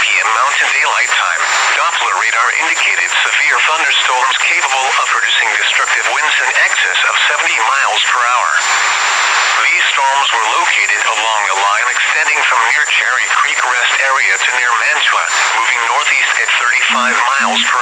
p.m. Mountain Daylight Time, Doppler radar indicated severe thunderstorms capable of producing destructive winds in excess of 70 miles per hour. These storms were located along a line extending from near Cherry Creek Rest area to near Mantua, moving northeast at 35 miles per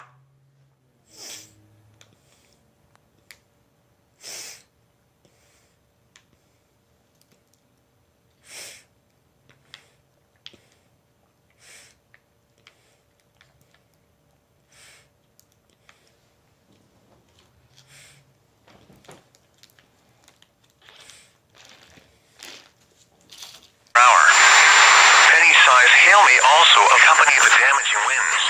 hour. Penny-sized hail may also accompany the damaging winds.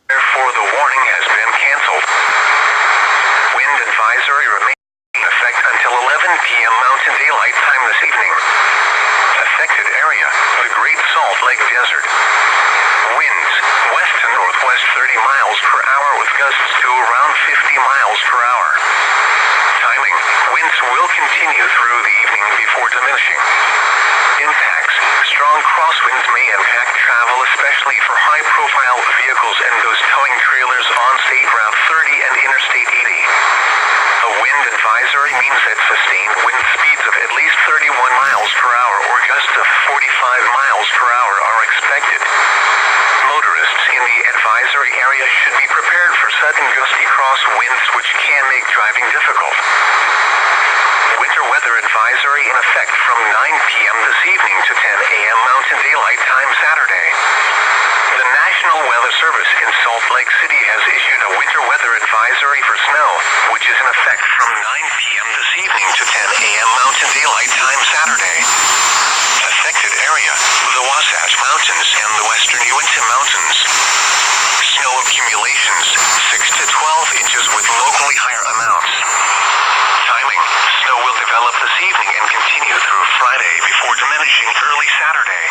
Therefore, the warning has been canceled. Wind advisory remains in effect until 11 p.m. Mountain Daylight Time this evening. Affected area, the Great Salt Lake Desert. Winds, west to northwest 30 miles per hour with gusts to around 50 miles per hour. Timing, winds will continue through the evening before diminishing. Impacts, strong crosswinds may impact travel, especially for high-profile vehicles and those towing trailers on State Route 30 and Interstate 80. A wind advisory means that sustained wind speeds of at least 31 miles per hour or gusts of 45 miles per hour are expected. Motorists in the advisory area should be prepared for sudden gusty crosswinds which can make driving difficult. Winter weather advisory in effect from 9 p.m. this evening to 10 a.m. Mountain Daylight Time Saturday. The National Weather Service in Salt Lake City has issued a winter weather advisory for snow, which is in effect from 9 p.m. this evening to 10 a.m. Mountain Daylight Time Saturday. Affected area, the Wasatch Mountains and the western Uinta Mountains. Snow accumulations, 6 to 12 inches with locally higher amounts. Timing, snow will develop this evening and continue through Friday before diminishing early Saturday.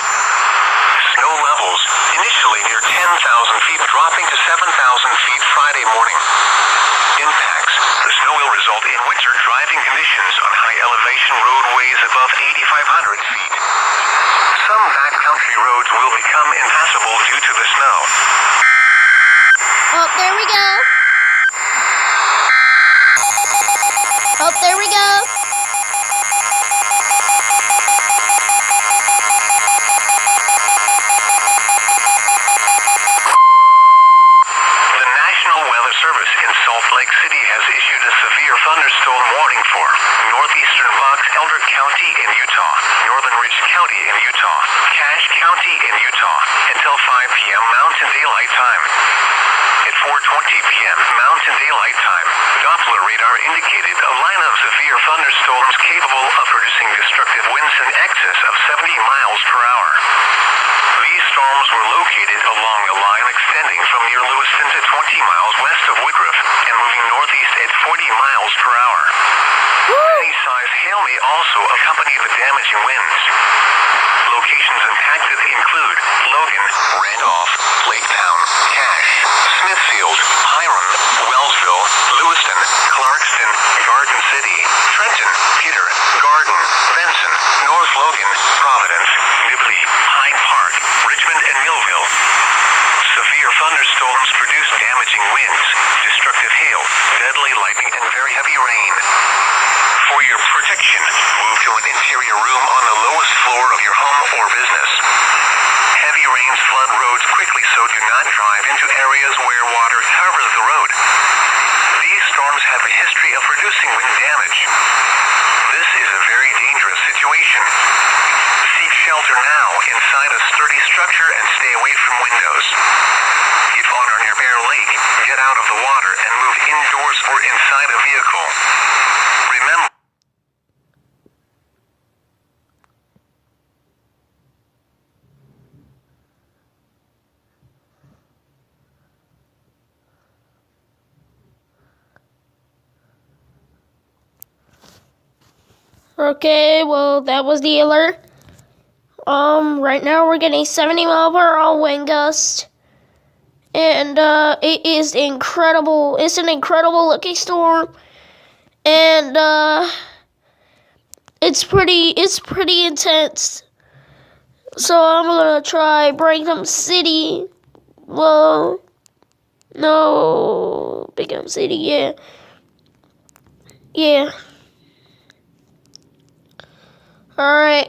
Snow levels, initially near 10,000 feet dropping to 7,000 feet Friday morning. Impacts, the snow will result in winter driving conditions on high elevation roadways above 8,500 feet. Some backcountry roads will become impassable due to the snow. Oh, there we go. Oh, there we go. The National Weather Service in Salt Lake City has issued a severe thunderstorm warning for northeastern Box Elder County in Utah, Northern Ridge County in Utah, Cache County in Utah, until 5 p.m. Mountain Daylight Time. At 4:20 p.m. Mountain Daylight Time, Doppler radar indicated a line of severe thunderstorms capable of producing destructive winds in excess of 70 miles per hour. These storms were located along a line extending from near Lewiston to 20 miles west of Woodruff and moving northeast at 40 miles per hour. Penny-sized hail may also accompany the damaging winds. Locations impacted include Logan, Randolph, Laketown, Cache, Smithfield, Hiram, Wellsville, Lewiston, Clarkston, Garden City, Trenton, Peter, Garden, Benson, North Logan, Providence, Nibley, Hyde Park, Richmond, and Millville. Severe thunderstorms produce damaging winds, destructive hail, deadly lightning, and very heavy rain. For your protection, move to an interior room on the lowest floor of your home or business. Heavy rains flood roads quickly, so do not drive into areas where water covers the road. These storms have a history of producing wind damage. This is a very dangerous situation. Seek shelter now inside a sturdy structure and stay away from windows. If on or near Bear Lake, get out of the water and move indoors or inside a vehicle. Remember, Okay, well, that was the alert. Right now we're getting 70 mph wind gust. And, it is incredible. It's an incredible looking storm. And, it's pretty intense. So I'm gonna try Brigham City. Well, no, Brigham City, yeah. Yeah. Alright.